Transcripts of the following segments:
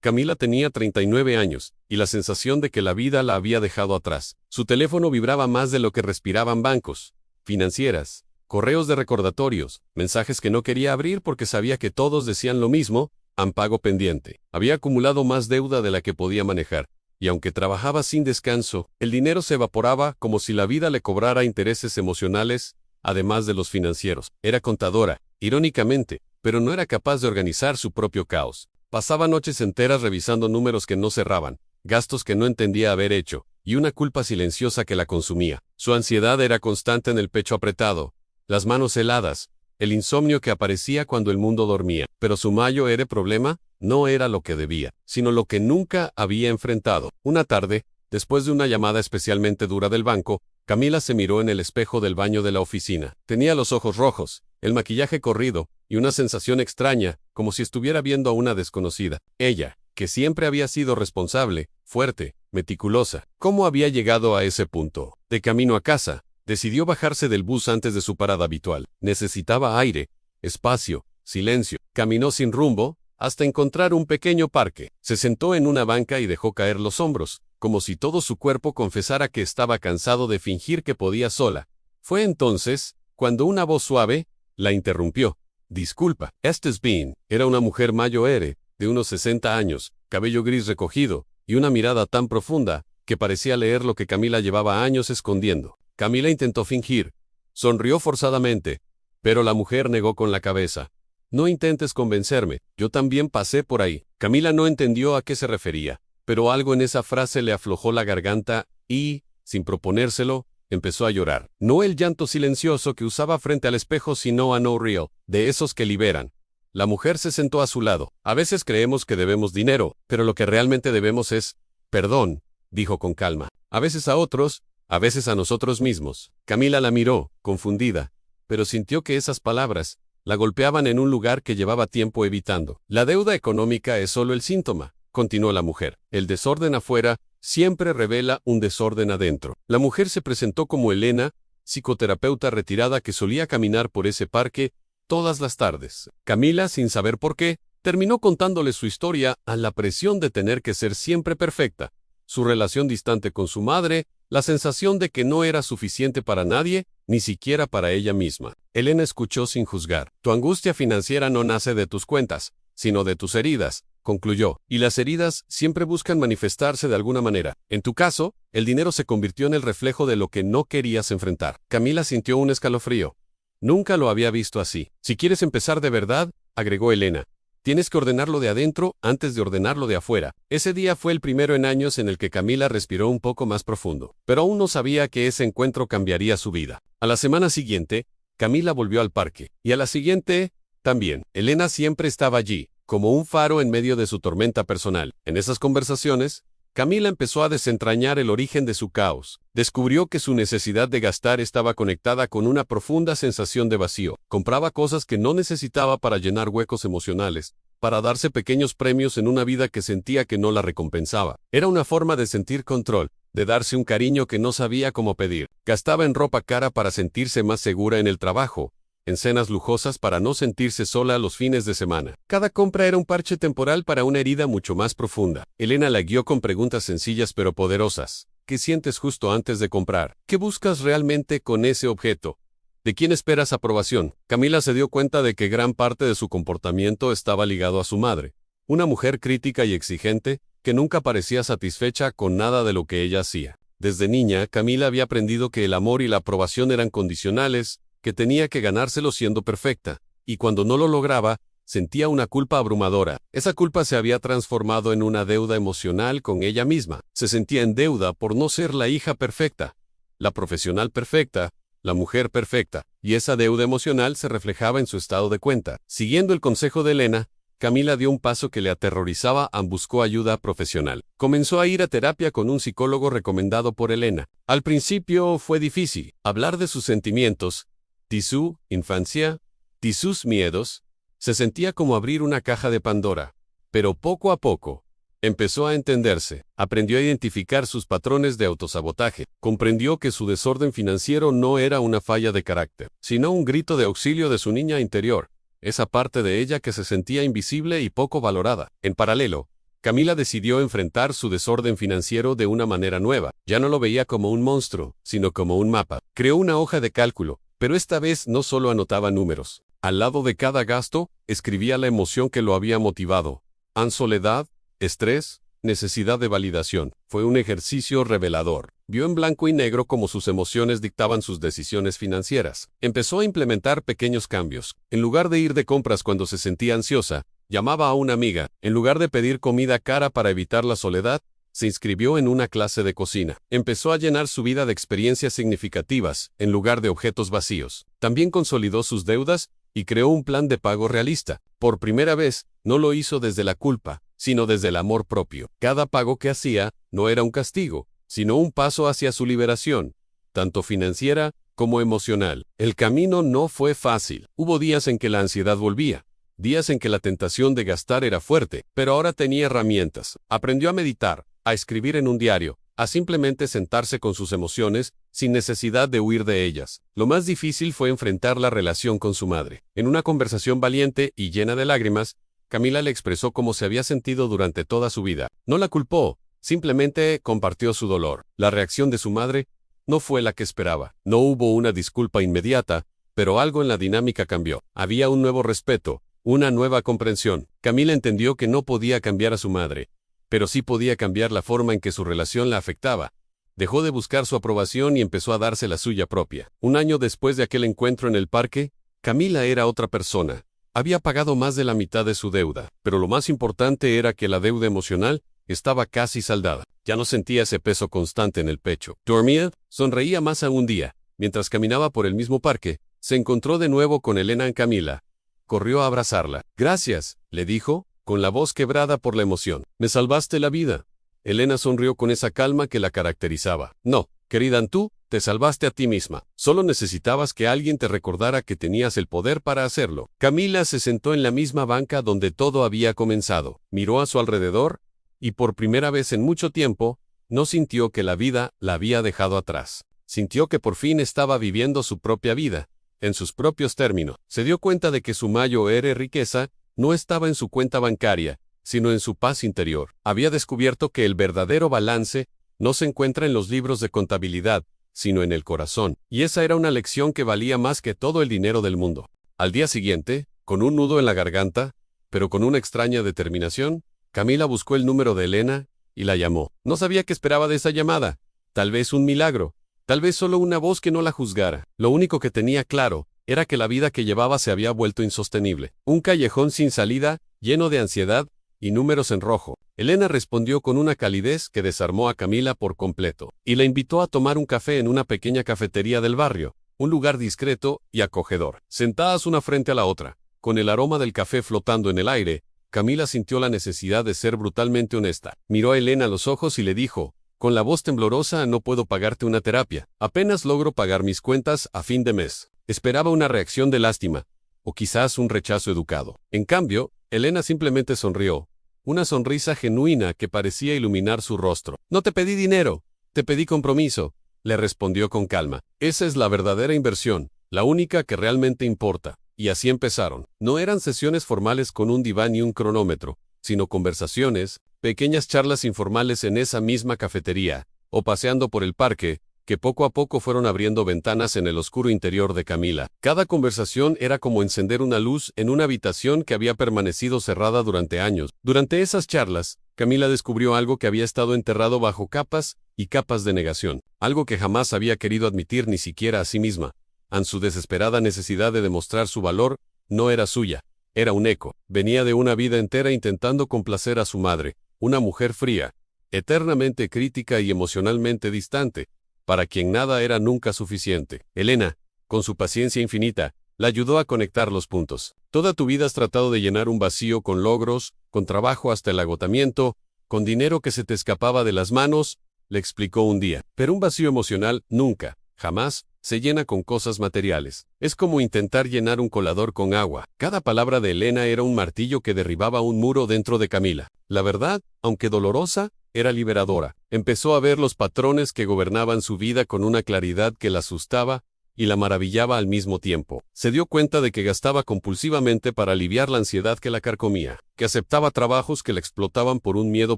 Camila tenía 39 años, y la sensación de que la vida la había dejado atrás. Su teléfono vibraba más de lo que respiraban bancos, financieras, correos de recordatorios, mensajes que no quería abrir porque sabía que todos decían lo mismo: han pago pendiente. Había acumulado más deuda de la que podía manejar, y aunque trabajaba sin descanso, el dinero se evaporaba como si la vida le cobrara intereses emocionales, además de los financieros. Era contadora, irónicamente, pero no era capaz de organizar su propio caos. Pasaba noches enteras revisando números que no cerraban, gastos que no entendía haber hecho, y una culpa silenciosa que la consumía. Su ansiedad era constante en el pecho apretado, las manos heladas, el insomnio que aparecía cuando el mundo dormía. Pero su mayor problema no era lo que debía, sino lo que nunca había enfrentado. Una tarde, después de una llamada especialmente dura del banco, Camila se miró en el espejo del baño de la oficina. Tenía los ojos rojos, el maquillaje corrido, y una sensación extraña, como si estuviera viendo a una desconocida. Ella, que siempre había sido responsable, fuerte, meticulosa. ¿Cómo había llegado a ese punto? De camino a casa, decidió bajarse del bus antes de su parada habitual. Necesitaba aire, espacio, silencio. Caminó sin rumbo, hasta encontrar un pequeño parque. Se sentó en una banca y dejó caer los hombros, como si todo su cuerpo confesara que estaba cansado de fingir que podía sola. Fue entonces, cuando una voz suave la interrumpió. Disculpa, ¿estás bien? Era una mujer mayor, de unos 60 años, cabello gris recogido, y una mirada tan profunda, que parecía leer lo que Camila llevaba años escondiendo. Camila intentó fingir. Sonrió forzadamente, pero la mujer negó con la cabeza. No intentes convencerme, yo también pasé por ahí. Camila no entendió a qué se refería, pero algo en esa frase le aflojó la garganta y, sin proponérselo, empezó a llorar. No el llanto silencioso que usaba frente al espejo, sino a no real, de esos que liberan. La mujer se sentó a su lado. A veces creemos que debemos dinero, pero lo que realmente debemos es perdón, dijo con calma. A veces a otros, a veces a nosotros mismos. Camila la miró, confundida, pero sintió que esas palabras la golpeaban en un lugar que llevaba tiempo evitando. La deuda económica es solo el síntoma, continuó la mujer. El desorden afuera siempre revela un desorden adentro. La mujer se presentó como Elena, psicoterapeuta retirada que solía caminar por ese parque todas las tardes. Camila, sin saber por qué, terminó contándole su historia a la presión de tener que ser siempre perfecta. Su relación distante con su madre, la sensación de que no era suficiente para nadie, ni siquiera para ella misma. Elena escuchó sin juzgar. Tu angustia financiera no nace de tus cuentas, sino de tus heridas, concluyó. Y las heridas siempre buscan manifestarse de alguna manera. En tu caso, el dinero se convirtió en el reflejo de lo que no querías enfrentar. Camila sintió un escalofrío. Nunca lo había visto así. Si quieres empezar de verdad, agregó Elena, tienes que ordenarlo de adentro antes de ordenarlo de afuera. Ese día fue el primero en años en el que Camila respiró un poco más profundo, pero aún no sabía que ese encuentro cambiaría su vida. A la semana siguiente, Camila volvió al parque, y a la siguiente, también. Elena siempre estaba allí, como un faro en medio de su tormenta personal. En esas conversaciones, Camila empezó a desentrañar el origen de su caos. Descubrió que su necesidad de gastar estaba conectada con una profunda sensación de vacío. Compraba cosas que no necesitaba para llenar huecos emocionales, para darse pequeños premios en una vida que sentía que no la recompensaba. Era una forma de sentir control, de darse un cariño que no sabía cómo pedir. Gastaba en ropa cara para sentirse más segura en el trabajo, en cenas lujosas para no sentirse sola los fines de semana. Cada compra era un parche temporal para una herida mucho más profunda. Elena la guió con preguntas sencillas pero poderosas. ¿Qué sientes justo antes de comprar? ¿Qué buscas realmente con ese objeto? ¿De quién esperas aprobación? Camila se dio cuenta de que gran parte de su comportamiento estaba ligado a su madre, una mujer crítica y exigente, que nunca parecía satisfecha con nada de lo que ella hacía. Desde niña, Camila había aprendido que el amor y la aprobación eran condicionales, que tenía que ganárselo siendo perfecta, y cuando no lo lograba, sentía una culpa abrumadora. Esa culpa se había transformado en una deuda emocional con ella misma. Se sentía en deuda por no ser la hija perfecta, la profesional perfecta, la mujer perfecta, y esa deuda emocional se reflejaba en su estado de cuenta. Siguiendo el consejo de Elena, Camila dio un paso que le aterrorizaba y buscó ayuda profesional. Comenzó a ir a terapia con un psicólogo recomendado por Elena. Al principio fue difícil hablar de sus sentimientos, de su infancia, de sus miedos. Se sentía como abrir una caja de Pandora. Pero poco a poco, empezó a entenderse. Aprendió a identificar sus patrones de autosabotaje. Comprendió que su desorden financiero no era una falla de carácter, sino un grito de auxilio de su niña interior, esa parte de ella que se sentía invisible y poco valorada. En paralelo, Camila decidió enfrentar su desorden financiero de una manera nueva. Ya no lo veía como un monstruo, sino como un mapa. Creó una hoja de cálculo, pero esta vez no solo anotaba números. Al lado de cada gasto, escribía la emoción que lo había motivado. Soledad, estrés, necesidad de validación. Fue un ejercicio revelador. Vio en blanco y negro cómo sus emociones dictaban sus decisiones financieras. Empezó a implementar pequeños cambios. En lugar de ir de compras cuando se sentía ansiosa, llamaba a una amiga. En lugar de pedir comida cara para evitar la soledad, se inscribió en una clase de cocina. Empezó a llenar su vida de experiencias significativas, en lugar de objetos vacíos. También consolidó sus deudas y creó un plan de pago realista. Por primera vez, no lo hizo desde la culpa, sino desde el amor propio. Cada pago que hacía no era un castigo, sino un paso hacia su liberación, tanto financiera como emocional. El camino no fue fácil. Hubo días en que la ansiedad volvía, días en que la tentación de gastar era fuerte, pero ahora tenía herramientas. Aprendió a meditar, a escribir en un diario, a simplemente sentarse con sus emociones, sin necesidad de huir de ellas. Lo más difícil fue enfrentar la relación con su madre. En una conversación valiente y llena de lágrimas, Camila le expresó cómo se había sentido durante toda su vida. No la culpó, simplemente compartió su dolor. La reacción de su madre no fue la que esperaba. No hubo una disculpa inmediata, pero algo en la dinámica cambió. Había un nuevo respeto, una nueva comprensión. Camila entendió que no podía cambiar a su madre, pero sí podía cambiar la forma en que su relación la afectaba. Dejó de buscar su aprobación y empezó a darse la suya propia. Un año después de aquel encuentro en el parque, Camila era otra persona. Había pagado más de la mitad de su deuda, pero lo más importante era que la deuda emocional estaba casi saldada. Ya no sentía ese peso constante en el pecho. Dormía, sonreía más a un día. Mientras caminaba por el mismo parque, se encontró de nuevo con Elena y Camila. Corrió a abrazarla. «Gracias», le dijo, con la voz quebrada por la emoción. «Me salvaste la vida». Elena sonrió con esa calma que la caracterizaba. «No, querida, tú te salvaste a ti misma. Solo necesitabas que alguien te recordara que tenías el poder para hacerlo». Camila se sentó en la misma banca donde todo había comenzado. Miró a su alrededor, y por primera vez en mucho tiempo, no sintió que la vida la había dejado atrás. Sintió que por fin estaba viviendo su propia vida, en sus propios términos. Se dio cuenta de que su mayor riqueza no estaba en su cuenta bancaria, sino en su paz interior. Había descubierto que el verdadero balance no se encuentra en los libros de contabilidad, sino en el corazón, y esa era una lección que valía más que todo el dinero del mundo. Al día siguiente, con un nudo en la garganta, pero con una extraña determinación, Camila buscó el número de Elena y la llamó. No sabía qué esperaba de esa llamada. Tal vez un milagro, tal vez solo una voz que no la juzgara. Lo único que tenía claro era que la vida que llevaba se había vuelto insostenible. Un callejón sin salida, lleno de ansiedad y números en rojo. Elena respondió con una calidez que desarmó a Camila por completo, y la invitó a tomar un café en una pequeña cafetería del barrio, un lugar discreto y acogedor. Sentadas una frente a la otra, con el aroma del café flotando en el aire, Camila sintió la necesidad de ser brutalmente honesta. Miró a Elena a los ojos y le dijo, con la voz temblorosa: «No puedo pagarte una terapia. Apenas logro pagar mis cuentas a fin de mes». Esperaba una reacción de lástima, o quizás un rechazo educado. En cambio, Elena simplemente sonrió, una sonrisa genuina que parecía iluminar su rostro. «No te pedí dinero, te pedí compromiso», le respondió con calma. «Esa es la verdadera inversión, la única que realmente importa». Y así empezaron. No eran sesiones formales con un diván y un cronómetro, sino conversaciones, pequeñas charlas informales en esa misma cafetería, o paseando por el parque, que poco a poco fueron abriendo ventanas en el oscuro interior de Camila. Cada conversación era como encender una luz en una habitación que había permanecido cerrada durante años. Durante esas charlas, Camila descubrió algo que había estado enterrado bajo capas y capas de negación, algo que jamás había querido admitir ni siquiera a sí misma. Su desesperada necesidad de demostrar su valor no era suya, era un eco. Venía de una vida entera intentando complacer a su madre, una mujer fría, eternamente crítica y emocionalmente distante, para quien nada era nunca suficiente. Elena, con su paciencia infinita, la ayudó a conectar los puntos. Toda tu vida has tratado de llenar un vacío con logros, con trabajo hasta el agotamiento, con dinero que se te escapaba de las manos, le explicó un día. Pero un vacío emocional nunca, jamás, se llena con cosas materiales. Es como intentar llenar un colador con agua. Cada palabra de Elena era un martillo que derribaba un muro dentro de Camila. La verdad, aunque dolorosa, era liberadora. Empezó a ver los patrones que gobernaban su vida con una claridad que la asustaba y la maravillaba al mismo tiempo. Se dio cuenta de que gastaba compulsivamente para aliviar la ansiedad que la carcomía, que aceptaba trabajos que la explotaban por un miedo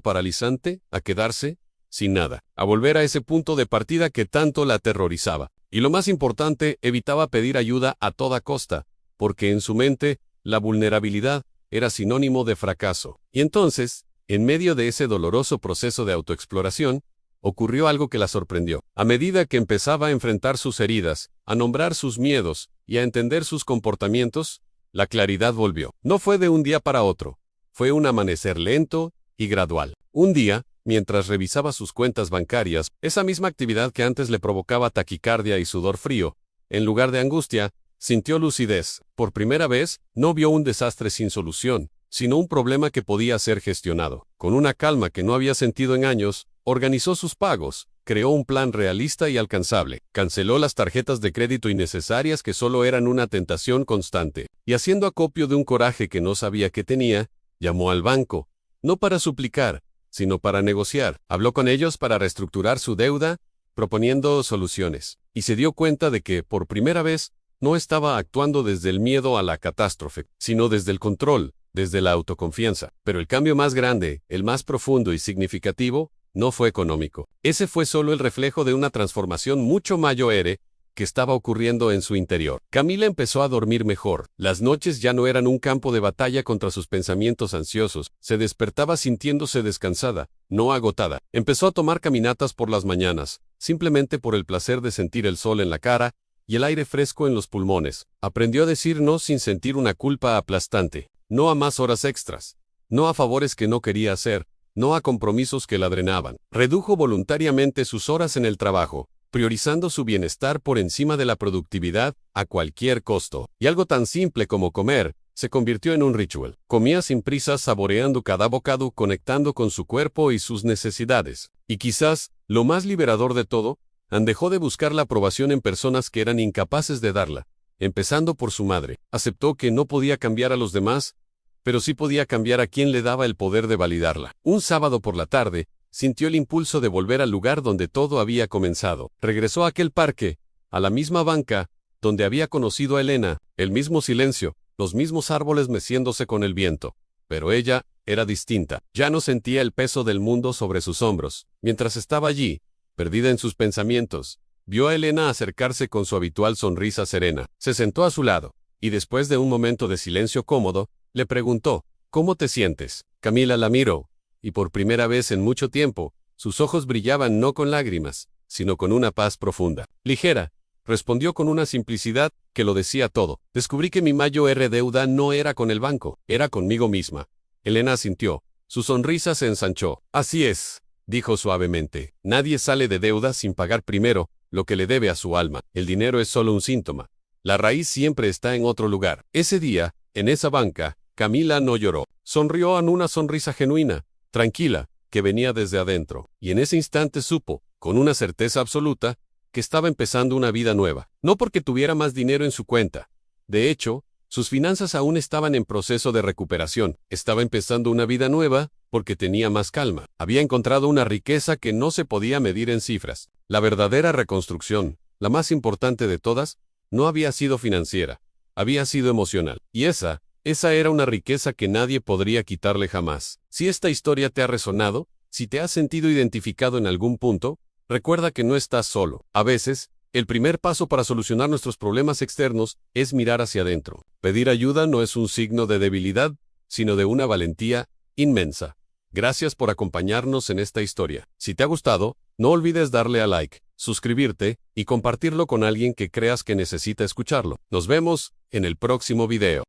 paralizante a quedarse sin nada, a volver a ese punto de partida que tanto la aterrorizaba. Y lo más importante, evitaba pedir ayuda a toda costa, porque en su mente, la vulnerabilidad era sinónimo de fracaso. Y entonces, en medio de ese doloroso proceso de autoexploración, ocurrió algo que la sorprendió. A medida que empezaba a enfrentar sus heridas, a nombrar sus miedos y a entender sus comportamientos, la claridad volvió. No fue de un día para otro, fue un amanecer lento y gradual. Un día, mientras revisaba sus cuentas bancarias, esa misma actividad que antes le provocaba taquicardia y sudor frío, en lugar de angustia, sintió lucidez. Por primera vez, no vio un desastre sin solución, sino un problema que podía ser gestionado. Con una calma que no había sentido en años, organizó sus pagos, creó un plan realista y alcanzable, canceló las tarjetas de crédito innecesarias que solo eran una tentación constante, y haciendo acopio de un coraje que no sabía que tenía, llamó al banco, no para suplicar, sino para negociar. Habló con ellos para reestructurar su deuda, proponiendo soluciones, y se dio cuenta de que, por primera vez, no estaba actuando desde el miedo a la catástrofe, sino desde el control, desde la autoconfianza. Pero el cambio más grande, el más profundo y significativo, no fue económico. Ese fue solo el reflejo de una transformación mucho mayor que estaba ocurriendo en su interior. Camila empezó a dormir mejor. Las noches ya no eran un campo de batalla contra sus pensamientos ansiosos. Se despertaba sintiéndose descansada, no agotada. Empezó a tomar caminatas por las mañanas, simplemente por el placer de sentir el sol en la cara y el aire fresco en los pulmones. Aprendió a decir no sin sentir una culpa aplastante. No a más horas extras. No a favores que no quería hacer. No a compromisos que la drenaban. Redujo voluntariamente sus horas en el trabajo, priorizando su bienestar por encima de la productividad a cualquier costo. Y algo tan simple como comer se convirtió en un ritual. Comía sin prisa, saboreando cada bocado, conectando con su cuerpo y sus necesidades. Y quizás, lo más liberador de todo, dejó de buscar la aprobación en personas que eran incapaces de darla, empezando por su madre. Aceptó que no podía cambiar a los demás, pero sí podía cambiar a quien le daba el poder de validarla. Un sábado por la tarde, sintió el impulso de volver al lugar donde todo había comenzado. Regresó a aquel parque, a la misma banca, donde había conocido a Elena, el mismo silencio, los mismos árboles meciéndose con el viento. Pero ella era distinta. Ya no sentía el peso del mundo sobre sus hombros. Mientras estaba allí, perdida en sus pensamientos, vio a Elena acercarse con su habitual sonrisa serena. Se sentó a su lado, y después de un momento de silencio cómodo, le preguntó, ¿cómo te sientes? Camila la miró, y por primera vez en mucho tiempo, sus ojos brillaban no con lágrimas, sino con una paz profunda. Ligera, respondió con una simplicidad que lo decía todo. Descubrí que mi mayor deuda no era con el banco, era conmigo misma. Elena asintió. Su sonrisa se ensanchó. Así es, dijo suavemente. Nadie sale de deuda sin pagar primero lo que le debe a su alma. El dinero es solo un síntoma. La raíz siempre está en otro lugar. Ese día, en esa banca, Camila no lloró. Sonrió en una sonrisa genuina, tranquila, que venía desde adentro. Y en ese instante supo, con una certeza absoluta, que estaba empezando una vida nueva. No porque tuviera más dinero en su cuenta. De hecho, sus finanzas aún estaban en proceso de recuperación. Estaba empezando una vida nueva porque tenía más calma. Había encontrado una riqueza que no se podía medir en cifras. La verdadera reconstrucción, la más importante de todas, no había sido financiera. Había sido emocional. Y esa era una riqueza que nadie podría quitarle jamás. Si esta historia te ha resonado, si te has sentido identificado en algún punto, recuerda que no estás solo. A veces, el primer paso para solucionar nuestros problemas externos es mirar hacia adentro. Pedir ayuda no es un signo de debilidad, sino de una valentía inmensa. Gracias por acompañarnos en esta historia. Si te ha gustado, no olvides darle a like, suscribirte y compartirlo con alguien que creas que necesita escucharlo. Nos vemos en el próximo video.